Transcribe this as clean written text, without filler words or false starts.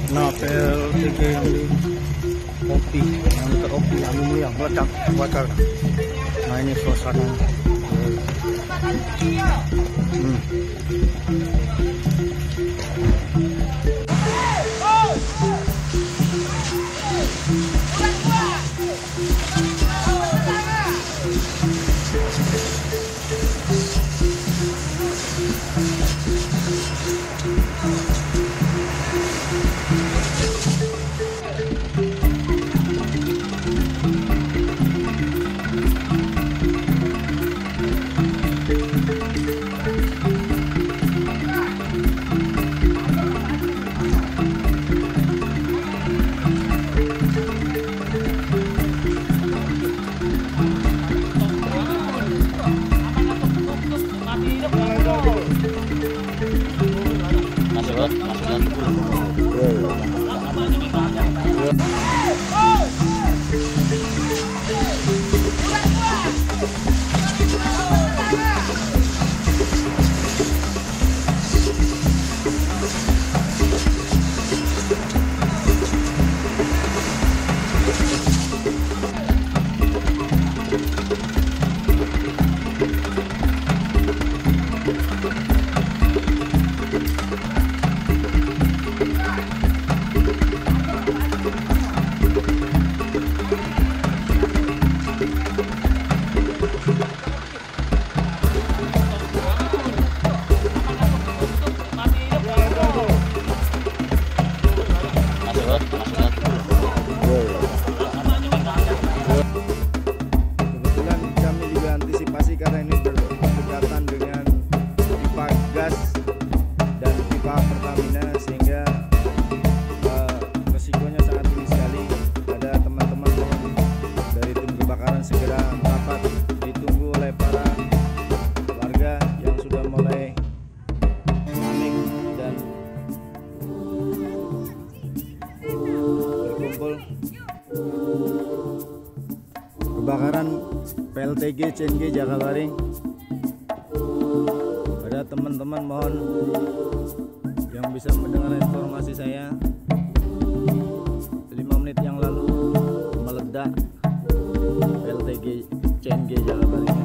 Nah, PLTG yang di kopi, yang teropi, yang meledak bakar. Nah, ini suasana. Kebetulan kami juga antisipasi karena ini berdekatan dengan pipa gas dan pipa Pertamina, sehingga resikonya sangat tinggi sekali. Ada teman-teman dari tim kebakaran segera merapat, ditunggu oleh para warga yang sudah mulai panik dan berkumpul. Kebakaran PLTG CNG Jakabaring. Pada teman-teman mohon yang bisa mendengar informasi saya, 5 menit yang lalu meledak PLTG CNG Jakabaring.